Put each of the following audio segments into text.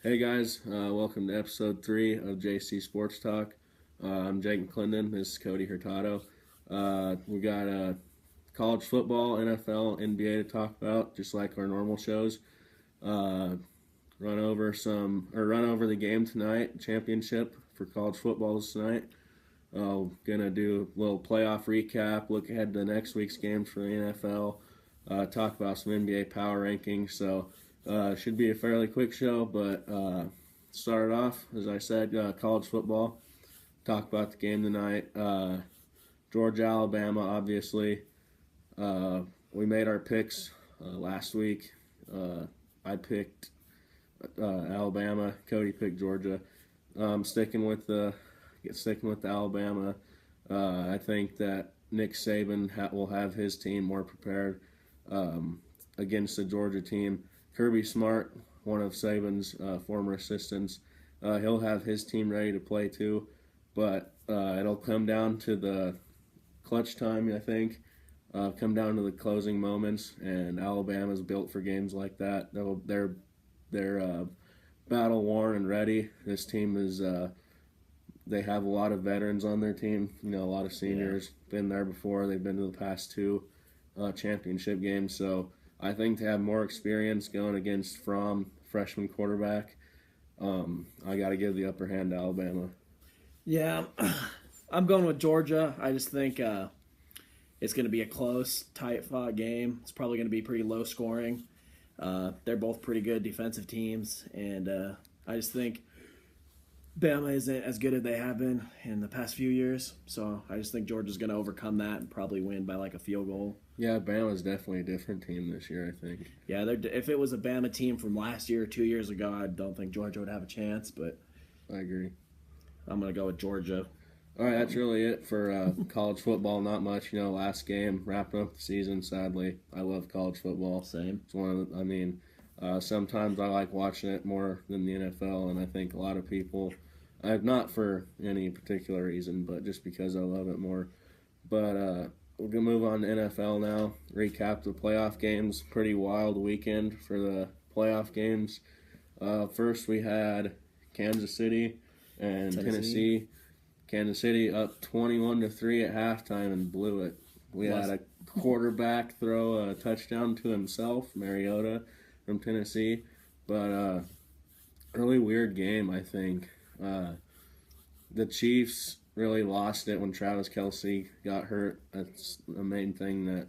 Hey guys, welcome to episode 3 of JC Sports Talk. I'm Jake McClendon. This is Cody Hurtado. We got college football, NFL, NBA to talk about, just like our normal shows. Run over the game tonight, championship for college football tonight. Gonna do a little playoff recap, look ahead to next week's games for the NFL, talk about some NBA power rankings. So should be a fairly quick show, but started off, as I said, college football. Talk about the game tonight. Georgia, Alabama, obviously. We made our picks last week. I picked Alabama. Cody picked Georgia. Sticking with the Alabama. I think that Nick Saban will have his team more prepared against the Georgia team. Kirby Smart, one of Saban's former assistants, he'll have his team ready to play too, but it'll come down to the clutch time, I think. Come down to the closing moments, and Alabama's built for games like that. They're battle worn and ready. This team is. They have a lot of veterans on their team. A lot of seniors been there before. They've been to the past two championship games, so I think to have more experience going against freshman quarterback, I got to give the upper hand to Alabama. Yeah, I'm going with Georgia. I just think it's going to be a close, tight-fought game. It's probably going to be pretty low scoring. They're both pretty good defensive teams, and I just think Bama isn't as good as they have been in the past few years. So I just think Georgia's going to overcome that and probably win by like a field goal. Yeah, Bama's definitely a different team this year, I think. Yeah, if it was a Bama team from last year or 2 years ago, I don't think Georgia would have a chance, but I agree. I'm going to go with Georgia. All right, that's really it for college football. Not much, last game, wrapping up the season, sadly. I love college football. Same. It's one of the, sometimes I like watching it more than the NFL, and I think a lot of people, not for any particular reason, but just because I love it more. But we're going to move on to NFL now, recap the playoff games. Pretty wild weekend for the playoff games. First, we had Kansas City and Tennessee. Kansas City up 21-3 at halftime and blew it. We had a quarterback throw a touchdown to himself, Mariota from Tennessee. But really weird game, I think. The Chiefs really lost it when Travis Kelce got hurt. That's the main thing that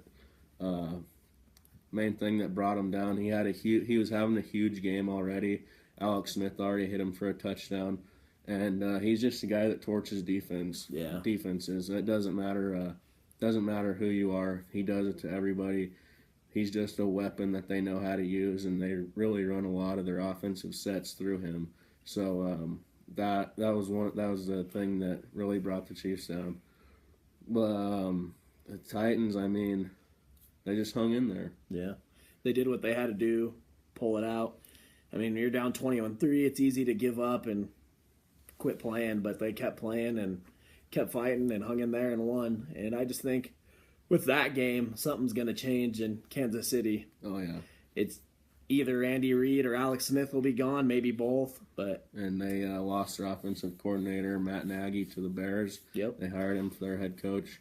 brought him down. He was having a huge game already. Alex Smith already hit him for a touchdown. And he's just a guy that torches defenses. It doesn't matter who you are. He does it to everybody. He's just a weapon that they know how to use, and they really run a lot of their offensive sets through him. So that was the thing that really brought the Chiefs down. But the Titans, they just hung in there. Yeah, they did what they had to do, pull it out. When you're down 21-3, it's easy to give up and quit playing, but they kept playing and kept fighting and hung in there and won. And I just think with that game, something's going to change in Kansas City. Oh, yeah. It's either Andy Reid or Alex Smith will be gone, maybe both. And they lost their offensive coordinator, Matt Nagy, to the Bears. Yep. They hired him for their head coach.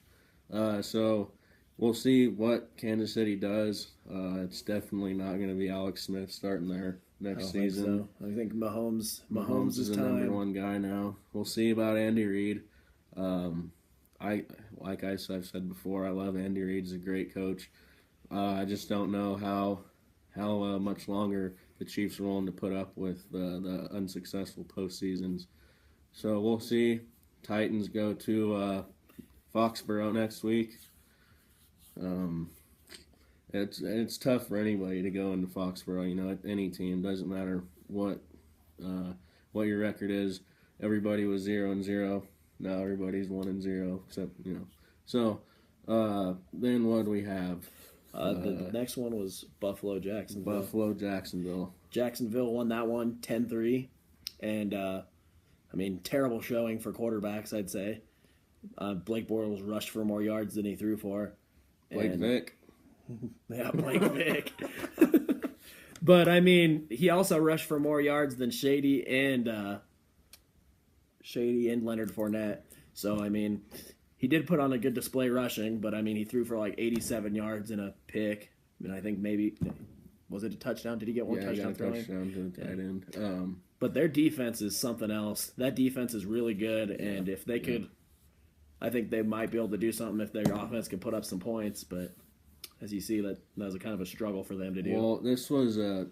So we'll see what Kansas City does. It's definitely not going to be Alex Smith starting there next season. I think Mahomes is the number one guy now. We'll see about Andy Reid. I've said before, I love Andy Reid. He's a great coach. I just don't know how much longer the Chiefs are willing to put up with the unsuccessful postseasons. So we'll see. Titans go to Foxborough next week. It's tough for anybody to go into Foxborough. Any team, doesn't matter what your record is. Everybody was 0-0. Now everybody's 1-0, except So then what do we have? The next one was Buffalo-Jacksonville. Jacksonville won that one 10-3, and terrible showing for quarterbacks, I'd say. Blake Bortles rushed for more yards than he threw for. Blake Vick. Yeah, Blake Vick. But I mean, he also rushed for more yards than Shady and Leonard Fournette. So I mean, he did put on a good display rushing, but I mean, he threw for like 87 yards and a pick. And I think maybe was it a touchdown? Did he get one touchdown? He got a touchdown to the tight end. But their defense is something else. That defense is really good, and if they could, I think they might be able to do something if their offense could put up some points. But as you see, that was a kind of a struggle for them to do. Well, this was a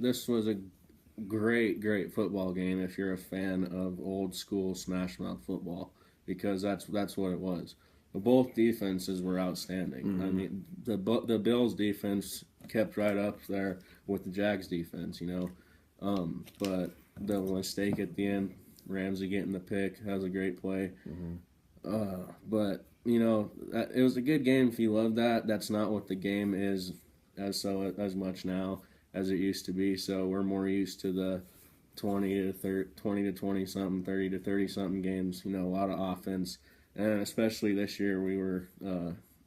great football game if you're a fan of old school smash mouth football, because that's what it was. Both defenses were outstanding. Mm-hmm. I mean, the Bills defense kept right up there with the Jags defense, but the mistake at the end, Ramsey getting the pick, that was a great play. Mm-hmm. But it was a good game if you love that. That's not what the game is as much now as it used to be. So we're more used to the 20 to 20 something, 30 to 30 something games. A lot of offense, and especially this year we were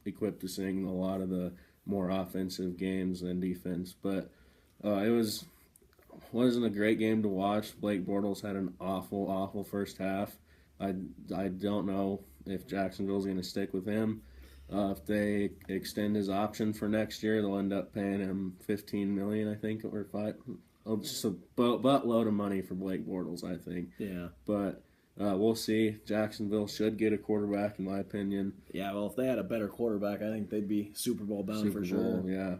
equipped to seeing a lot of the more offensive games than defense. But it wasn't a great game to watch. Blake Bortles had an awful first half. I don't know if Jacksonville's going to stick with him. If they extend his option for next year, they'll end up paying him $15 million, I think, or $5. Oh, just a buttload of money for Blake Bortles, I think. Yeah. But we'll see. Jacksonville should get a quarterback, in my opinion. Yeah, well, if they had a better quarterback, I think they'd be Super Bowl bound for sure. Yeah,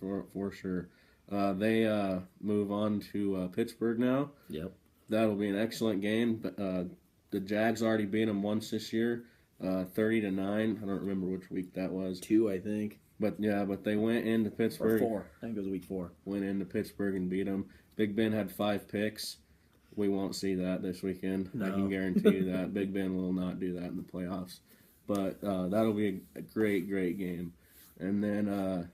for sure. They move on to Pittsburgh now. Yep. That'll be an excellent game. The Jags already beat them once this year, 30-9. I don't remember which week that was. 2, I think. But they went into Pittsburgh. Or 4. I think it was week 4. Went into Pittsburgh and beat them. Big Ben had 5 picks. We won't see that this weekend. No. I can guarantee you that. Big Ben will not do that in the playoffs. But that'll be a great game. And then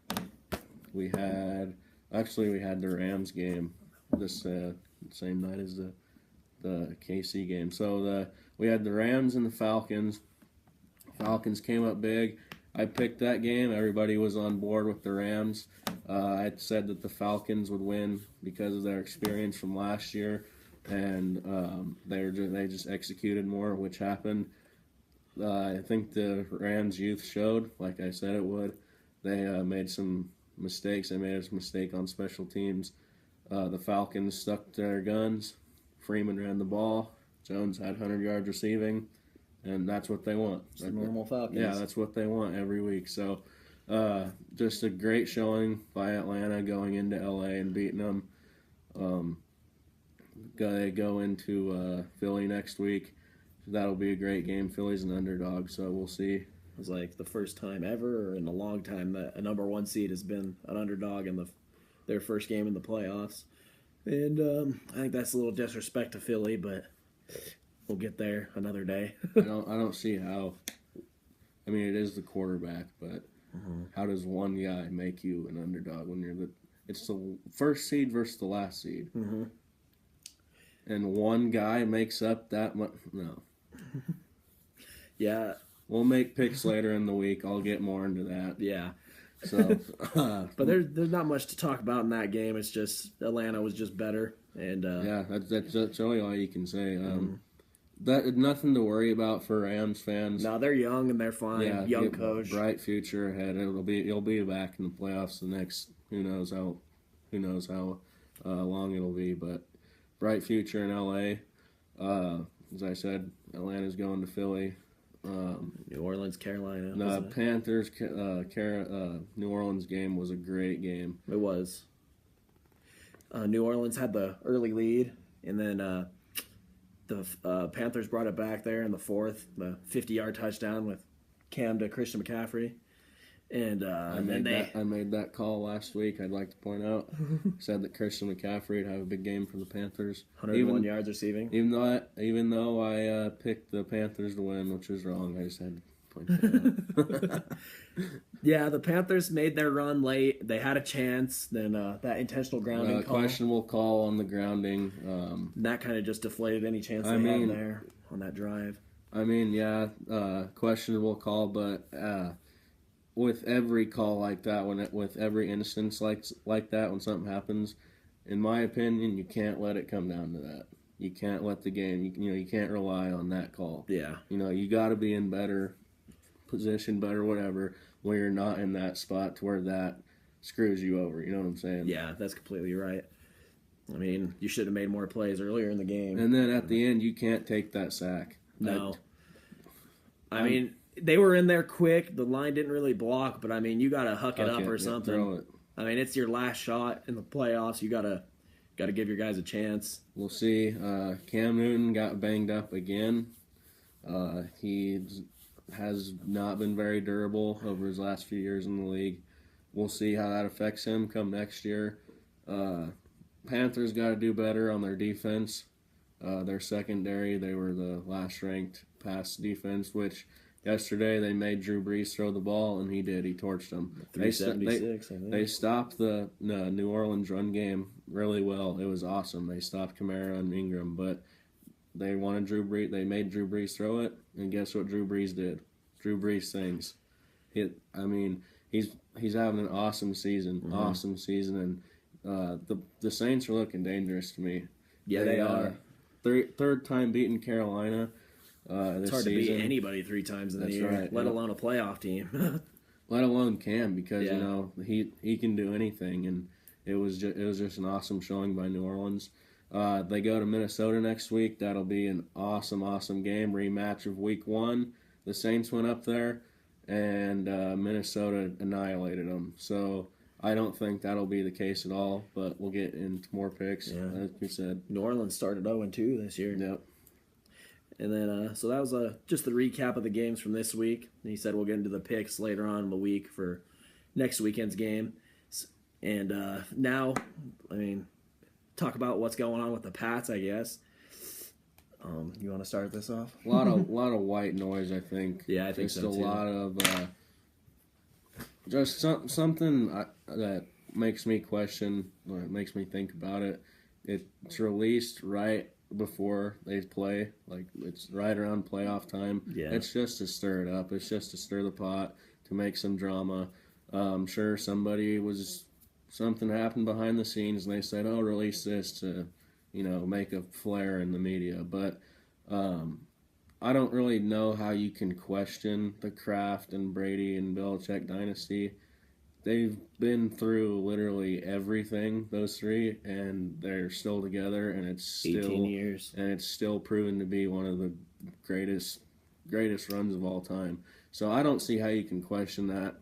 we had the Rams game this same night as the KC game. So we had the Rams and the Falcons. Falcons came up big. I picked that game. Everybody was on board with the Rams. I had said that the Falcons would win because of their experience from last year, and they just executed more, which happened. I think the Rams youth showed, like I said it would. They made some mistakes. They made a mistake on special teams. The Falcons stuck to their guns. Freeman ran the ball. Jones had 100 yards receiving, and that's what they want. It's the normal Falcons. Yeah, that's what they want every week. So just a great showing by Atlanta going into LA and beating them. They go into Philly next week. That'll be a great game. Philly's an underdog, so we'll see. It was like the first time ever, or in a long time, that a number 1 seed has been an underdog in their first game in the playoffs. And I think that's a little disrespect to Philly, but we'll get there another day. I don't see how. I mean, it is the quarterback, but how does one guy make you an underdog when it's the first seed versus the last seed? Mm-hmm. And one guy makes up that much? No. Yeah. We'll make picks later in the week. I'll get more into that. Yeah. So, but there's not much to talk about in that game. It's just Atlanta was just better, and yeah, that's really all you can say. That nothing to worry about for Rams fans. No, they're young and they're fine. Yeah, young coach, bright future ahead. He'll be back in the playoffs the next who knows how long it'll be, but bright future in LA. As I said, Atlanta's going to Philly. New Orleans, Carolina. No, Panthers, New Orleans game was a great game. It was. New Orleans had the early lead, and then the Panthers brought it back there in the 4th, the 50-yard touchdown with Cam to Christian McCaffrey. And I made that call last week. I'd like to point out, said that Christian McCaffrey would have a big game for the Panthers. 101 yards receiving. Even though I picked the Panthers to win, which was wrong, I just had to point that out. Yeah, the Panthers made their run late. They had a chance. Then that intentional grounding call. Questionable call on the grounding. That kind of just deflated any chance they had there on that drive. I mean, yeah, questionable call, but with every call like that, with every instance like that, when something happens, in my opinion, you can't let it come down to that. You can't let the game, you can't rely on that call. Yeah. You got to be in better position, better whatever, when you're not in that spot to where that screws you over. You know what I'm saying? Yeah, that's completely right. I mean, you should have made more plays earlier in the game. And then at the end, you can't take that sack. No. I mean, they were in there quick. The line didn't really block, but I mean, you got to huck it up or something. Throw it. I mean, it's your last shot in the playoffs. You got to give your guys a chance. We'll see. Cam Newton got banged up again. He has not been very durable over his last few years in the league. We'll see how that affects him come next year. Panthers got to do better on their defense. Their secondary, they were the last-ranked pass defense, which yesterday they made Drew Brees throw the ball, and he did. He torched them. 376, I think. They stopped the New Orleans run game really well. It was awesome. They stopped Kamara and Ingram, but they wanted Drew Brees. They made Drew Brees throw it, and guess what Drew Brees did? Drew Brees sings. He's having an awesome season. Mm-hmm. Awesome season, and the Saints are looking dangerous to me. Yeah, they are. Third time beating Carolina this It's hard season. to beat anybody 3 times in the year, right, let yeah. alone a playoff team. Let alone Cam, because Yeah. he can do anything, and it was just an awesome showing by New Orleans. They go to Minnesota next week. That'll be an awesome game, rematch of Week 1. The Saints went up there, and Minnesota annihilated them. So I don't think that'll be the case at all, but we'll get into more picks, like we said. New Orleans started 0-2 this year. Yep. And then, so that was just the recap of the games from this week. And he said we'll get into the picks later on in the week for next weekend's game. And now, I mean, talk about what's going on with the Pats, I guess. You want to start this off? A lot of white noise, I think. Yeah, I think just so, a too. lot of just something that makes me question, or it makes me think about it. It's released right before they play, like it's right around playoff time. Yeah. It's just to stir it up. It's just to stir the pot, to make some drama. I'm sure something happened behind the scenes, and they said, "Oh, release this to, make a flare in the media." But I don't really know how you can question the Kraft and Brady and Belichick dynasty. They've been through literally everything, those three, and they're still together, and it's still 18 years. and it's still proven to be one of the greatest runs of all time. So I don't see how you can question that.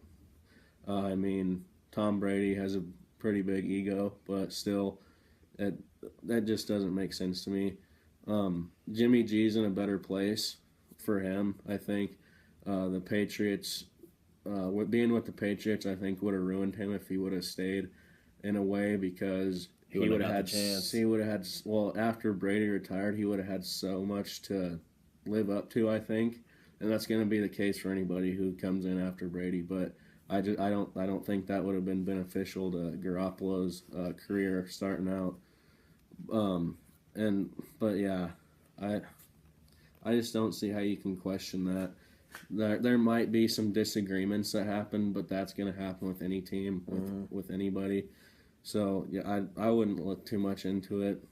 I mean, Tom Brady has a pretty big ego, but still, that just doesn't make sense to me. Jimmy G's in a better place for him, I think. The Patriots, being with the Patriots, I think would have ruined him if he would have stayed, in a way, because He would have had the chance. He would have had, after Brady retired, he would have had so much to live up to, I think, and that's going to be the case for anybody who comes in after Brady. But I don't think that would have been beneficial to Garoppolo's career starting out. But yeah, I just don't see how you can question that. There might be some disagreements that happen, but that's going to happen with any team, with anybody. So yeah, I wouldn't look too much into it.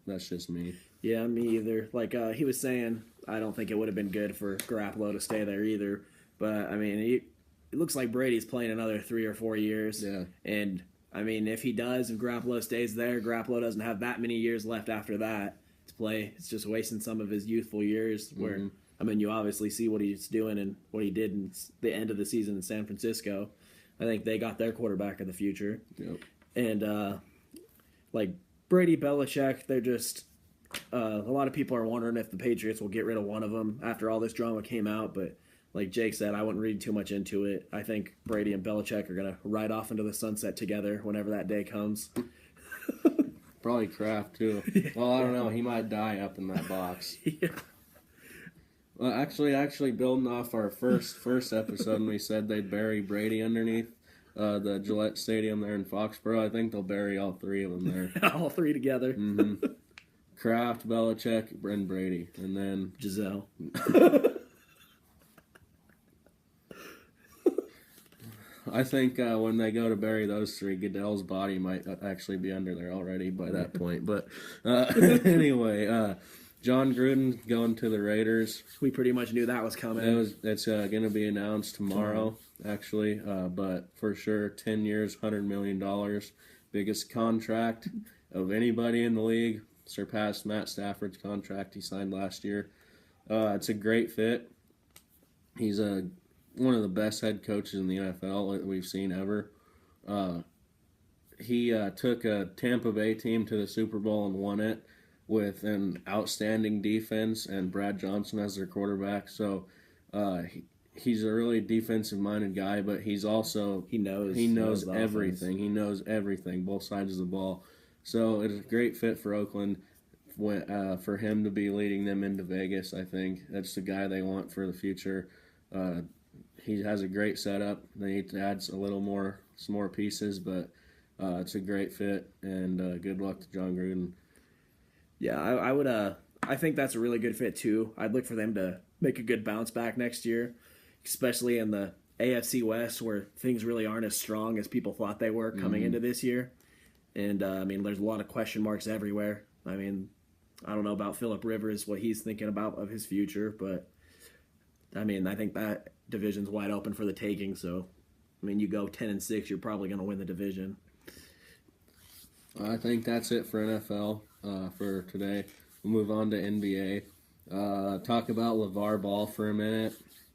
That's just me. Yeah, me either. Like he was saying, I don't think it would have been good for Garoppolo to stay there either. But I mean, it looks like Brady's playing another 3 or 4 years. Yeah. And I mean, if Garoppolo stays there, Garoppolo doesn't have that many years left after that to play. It's just wasting some of his youthful years. Where I mean, you obviously see what he's doing and what he did in the end of the season in San Francisco. I think they got their quarterback of the future. Yep. And like Brady, Belichick, they're just a lot of people are wondering if the Patriots will get rid of one of them after all this drama came out. But like Jake said, I wouldn't read too much into it. I think Brady and Belichick are going to ride off into the sunset together whenever that day comes. Probably Kraft too. Well, I don't know. He might die up in that box. Yeah. Well, actually, building off our first episode, when we said they'd bury Brady underneath the Gillette Stadium there in Foxborough, I think they'll bury all 3 of them there. All 3 together. Kraft, Belichick, and Brady, and then Giselle. I think when they go to bury those three, Goodell's body might actually be under there already by that point. But anyway, John Gruden going to the Raiders. We pretty much knew that was coming. It's going to be announced tomorrow, actually. But for sure, 10 years, $100 million, biggest contract of anybody in the league. Surpassed Matt Stafford's contract he signed last year. It's a great fit. He's one of the best head coaches in the NFL that we've seen ever. He took a Tampa Bay team to the Super Bowl and won it with an outstanding defense and Brad Johnson as their quarterback. So he's a really defensive-minded guy, but he's also he knows everything. He knows everything, both sides of the ball. So it's a great fit for Oakland. For him to be leading them into Vegas, I think that's the guy they want for the future. He has a great setup. They need to add some more pieces, but it's a great fit. And good luck to John Gruden. Yeah, I would. I think that's a really good fit too. I'd look for them to make a good bounce back next year, especially in the AFC West where things really aren't as strong as people thought they were coming into this year. And I mean, there's a lot of question marks everywhere. I mean, I don't know about Phillip Rivers, what he's thinking about of his future, but I mean, I think that division's wide open for the taking. So, I mean, you go 10-6, you're probably going to win the division. I think that's it for NFL for today. We'll move on to NBA. Talk about LeVar Ball for a minute.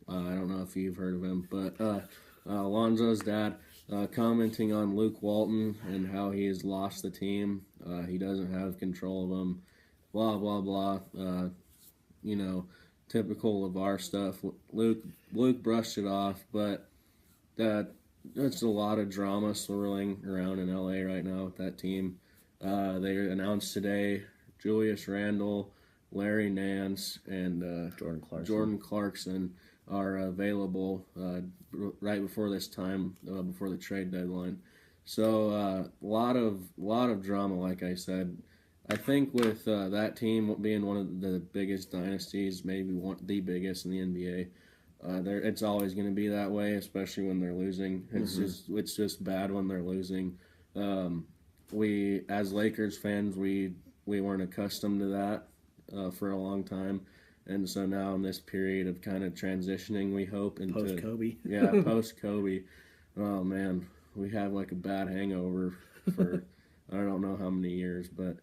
I don't know if you've heard of him, but Alonzo's dad commenting on Luke Walton and how he has lost the team. He doesn't have control of them. Blah, blah, blah. Typical LeVar stuff. Luke brushed it off, but that's a lot of drama swirling around in LA right now with that team. They announced today Julius Randle, Larry Nance, and Jordan Clarkson are available right before this time, before the trade deadline. So a lot of drama, like I said. I think with that team being one of the biggest dynasties, maybe the biggest in the NBA, it's always going to be that way, especially when they're losing. It's just bad when they're losing. We, as Lakers fans, we weren't accustomed to that for a long time, and so now in this period of kind of transitioning, we hope into post Kobe. Yeah, post Kobe. Oh man, we have like a bad hangover for I don't know how many years, but.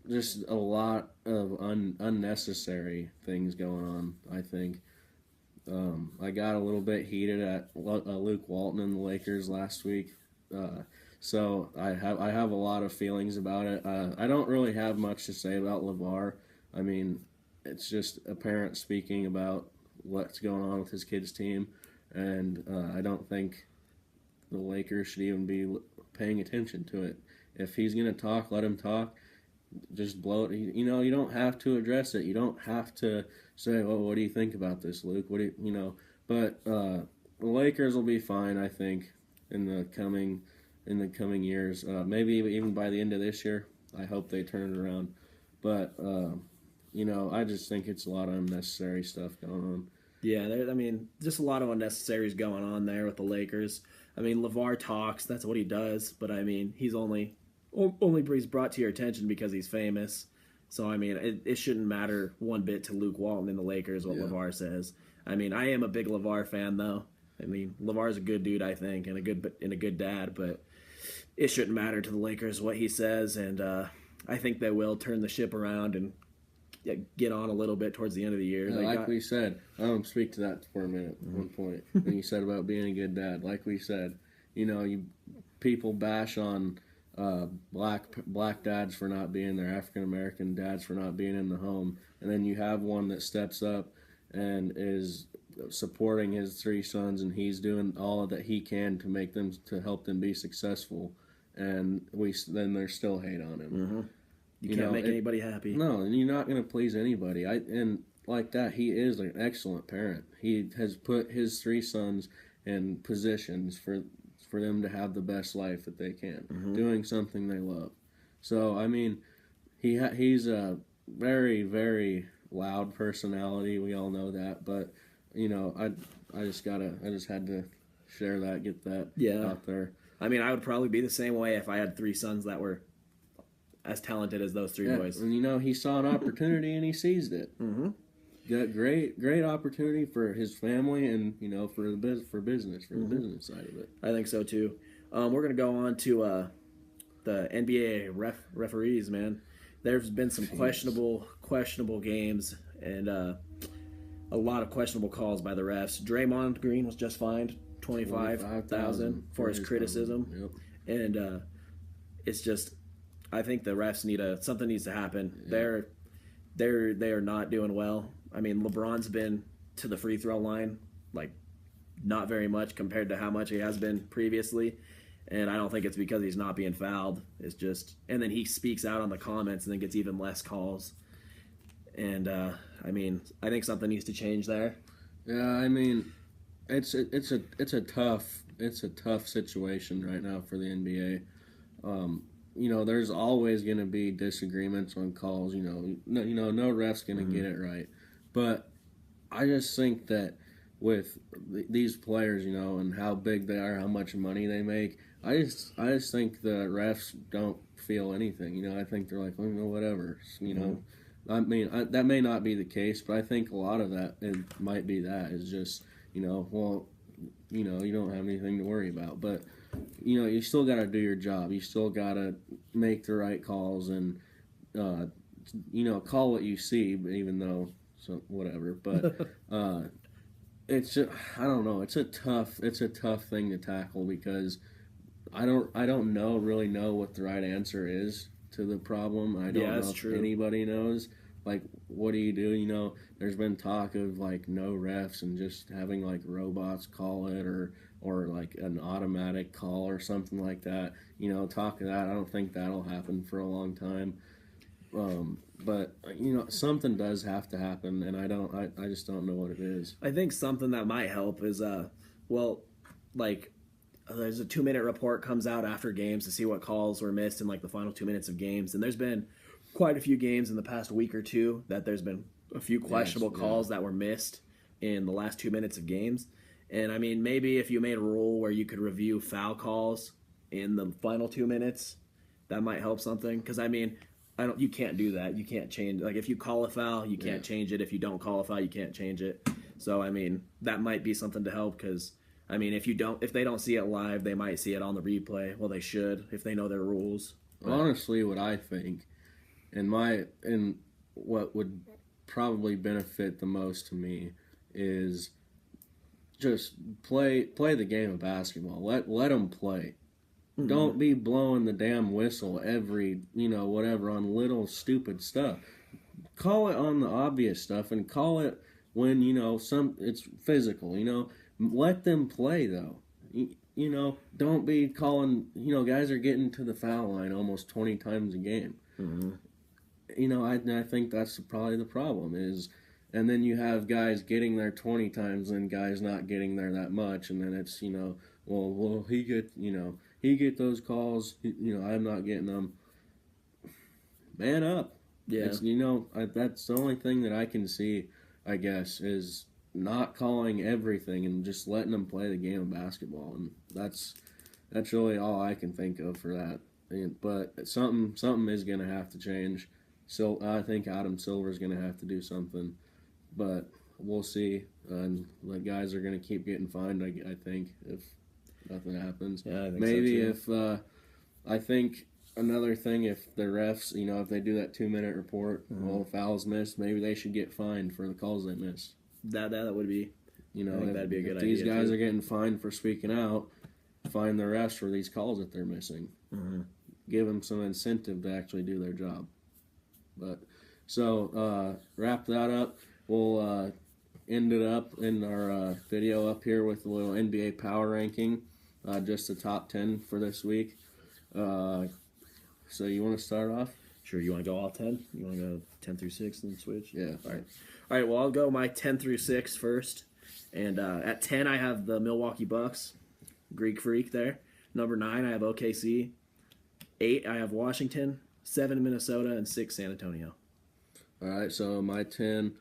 Just a lot of unnecessary things going on, I think. I got a little bit heated at Luke Walton and the Lakers last week, so I have a lot of feelings about it. I don't really have much to say about LeVar. I mean, it's just a parent speaking about what's going on with his kid's team, and I don't think the Lakers should even be paying attention to it. If he's going to talk, let him talk. Just blow it. You don't have to address it. You don't have to say, "Well, what do you think about this, Luke?" But the Lakers will be fine, I think, in the coming years. Maybe even by the end of this year. I hope they turn it around. But I just think it's a lot of unnecessary stuff going on. Yeah, just a lot of unnecessaries going on there with the Lakers. I mean, LeVar talks. That's what he does. But I mean, he's only brought to your attention because he's famous. So, I mean, it shouldn't matter one bit to Luke Walton and the Lakers what LeVar says. I mean, I am a big LeVar fan, though. I mean, LeVar's a good dude, I think, and a good dad, but it shouldn't matter to the Lakers what he says, and I think they will turn the ship around and get on a little bit towards the end of the year. We said, speak to that for a minute at one point. When you said about being a good dad, like we said, people bash on black dads for not being there, African American dads for not being in the home, and then you have one that steps up and is supporting his three sons, and he's doing all that he can to help them be successful, and then there's still hate on him. Mm-hmm. You can't make anybody happy. No, and you're not going to please anybody. And like that, he is an excellent parent. He has put his three sons in positions for them to have the best life that they can, doing something they love. So, I mean, he's a very, very loud personality. We all know that. But, I just had to share that, get that Yeah. out there. I mean, I would probably be the same way if I had 3 sons that were as talented as those 3 boys. And he saw an opportunity and he seized it. Mm-hmm. Got great opportunity for his family and for the business the business side of it. I think so too. We're gonna go on to the NBA referees, man. There's been some questionable games and a lot of questionable calls by the refs. Draymond Green was just fined $25,000 for his criticism, and it's just, I think the refs something needs to happen. Yeah. They are not doing well. I mean, LeBron's been to the free throw line like not very much compared to how much he has been previously. And I don't think it's because he's not being fouled. It's just, and then he speaks out on the comments and then gets even less calls. And I mean, I think something needs to change there. Yeah, I mean, it's a tough situation right now for the NBA. There's always going to be disagreements on calls. No ref's going to get it right. But I just think that with these players, and how big they are, how much money they make, I just think the refs don't feel anything. I think they're like, whatever. I mean, that may not be the case, but I think a lot of that might be that is just, you don't have anything to worry about. But you still got to do your job. You still got to make the right calls and call what you see, even though whatever. But it's just, I don't know. It's a tough thing to tackle because I don't really know what the right answer is to the problem. I don't know if anybody knows. Like, what do you do? There's been talk of like no refs and just having like robots call it or like an automatic call or something like that. Talk of that. I don't think that'll happen for a long time. But something does have to happen, and I just don't know what it is. I think something that might help is there's a 2-minute report comes out after games to see what calls were missed in like the final 2 minutes of games, and there's been quite a few games in the past week or two that there's been a few questionable calls that were missed in the last 2 minutes of games. And I mean, maybe if you made a rule where you could review foul calls in the final 2 minutes, that might help something. Because I mean, you can't do that. You can't change. Like if you call a foul, you can't change it. If you don't call a foul, you can't change it. So I mean, that might be something to help. Because I mean, if they don't see it live, they might see it on the replay. Well, they should if they know their rules. But honestly, what I think, and what would probably benefit the most to me is just play the game of basketball. Let them play. Mm-hmm. Don't be blowing the damn whistle every whatever on little stupid stuff. Call it on the obvious stuff and call it when it's physical. Let them play though. Don't be calling. Guys are getting to the foul line almost 20 times a game. Mm-hmm. I think that's probably the problem is, and then you have guys getting there 20 times and guys not getting there that much, and then it's well he get those calls, I'm not getting them. Man up. Yeah. It's, that's the only thing that I can see, I guess, is not calling everything and just letting them play the game of basketball, and that's really all I can think of for that. But something is going to have to change. So I think Adam Silver's going to have to do something, but we'll see. And the guys are going to keep getting fined, I think, if nothing happens. Yeah, I think maybe so too. If I think another thing, if the refs, if they do that 2-minute report, well, fouls missed, maybe they should get fined for the calls they missed. That would be. I think that'd be a good idea. These guys are getting fined for speaking out, fine the refs for these calls that they're missing. Mm-hmm. Give them some incentive to actually do their job. But so wrap that up. We'll end it up in our video up here with a little NBA power ranking, just the top 10 for this week. So you want to start off? Sure. You want to go all 10? You want to go 10 through 6 and then switch? Yeah. All right. Well, I'll go my 10 through 6 first. And at 10, I have the Milwaukee Bucks. Greek Freak there. Number 9, I have OKC. 8, I have Washington. 7, Minnesota. And 6, San Antonio. All right. So my 10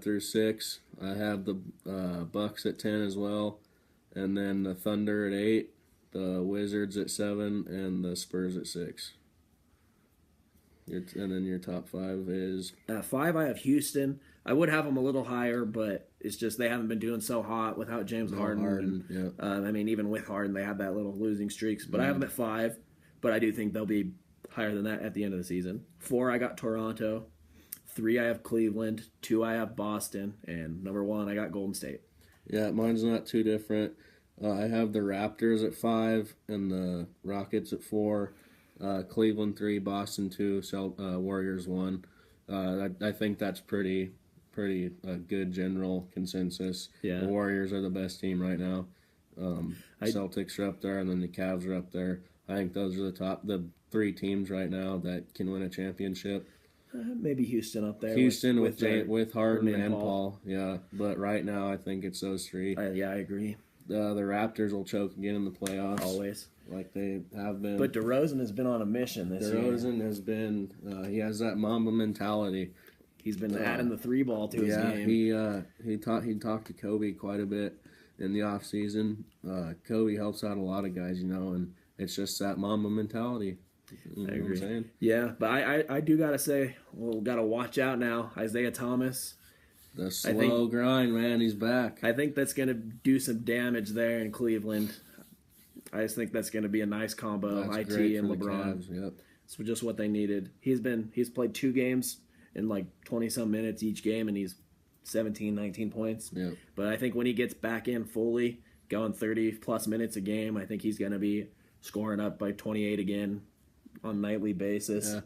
through 6, I have the Bucks at 10 as well. and then the Thunder at 8, the Wizards at 7, and the Spurs at 6. And then your top 5 is 5, I have Houston. I would have them a little higher, but it's just they haven't been doing so hot without James Harden. Yeah. I mean, even with Harden, they had that little losing streaks. But I have them at 5, but I do think they'll be higher than that at the end of the season. 4, I got Toronto. 3, I have Cleveland. 2, I have Boston. And number 1, I got Golden State. Yeah, mine's not too different. I have the Raptors at 5 and the Rockets at 4. Cleveland 3, Boston 2, Warriors 1. I think that's pretty good general consensus. Yeah. The Warriors are the best team right now. Celtics are up there, and then the Cavs are up there. I think those are the 3 teams right now that can win a championship. Maybe Houston up there. Houston with Harden and Paul. Paul. Yeah, but right now I think it's those 3. Yeah, I agree. The Raptors will choke again in the playoffs. Always. Like they have been. But DeRozan has been on a mission this year. DeRozan has been, he has that Mamba mentality. He's been adding the 3 ball to his game. He talked to Kobe quite a bit in the off season. Kobe helps out a lot of guys, and it's just that Mamba mentality. You know I agree. what I'm saying? Yeah, but I do gotta say, we gotta watch out now. Isaiah Thomas. The slow grind, man. He's back. I think that's gonna do some damage there in Cleveland. I just think that's gonna be a nice combo. That's IT great and for the LeBron. Cavs, yep. It's just what they needed. He's played 2 games in like 20-some minutes each game, and he's 17, 19 points. Yep. But I think when he gets back in fully, going 30-plus minutes a game, I think he's going to be scoring up by 28 again on a nightly basis. Yeah.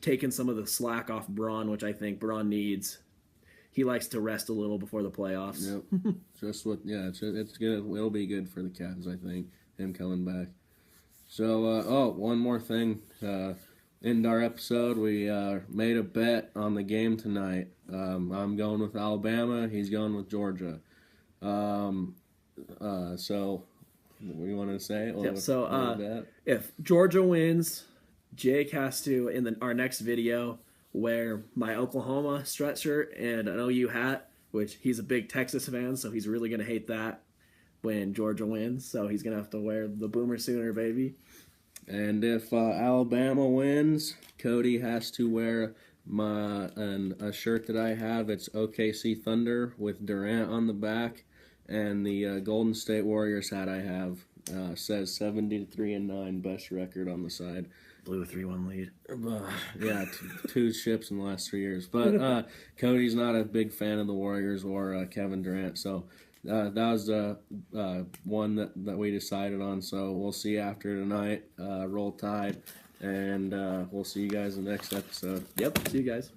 Taking some of the slack off Braun, which I think Braun needs. He likes to rest a little before the playoffs. Yep. It's good. It'll be good for the Cavs, I think, him coming back. So, one more thing. In our episode, we made a bet on the game tonight. I'm going with Alabama. He's going with Georgia. So, what do you want to say? Yep, so, if Georgia wins, Jake has to, in our next video, wear my Oklahoma sweatshirt and an OU hat, which he's a big Texas fan, so he's really going to hate that when Georgia wins. So he's going to have to wear the Boomer Sooner, baby. And if Alabama wins, Cody has to wear a shirt that I have. It's OKC Thunder with Durant on the back, and the Golden State Warriors hat I have says 73-9, best record on the side. Blew a 3-1 lead. Yeah, 2 ships in the last 3 years. But Cody's not a big fan of the Warriors or Kevin Durant, so that was the one that we decided on. So we'll see after tonight. Roll Tide, and we'll see you guys in the next episode. Yep, see you guys.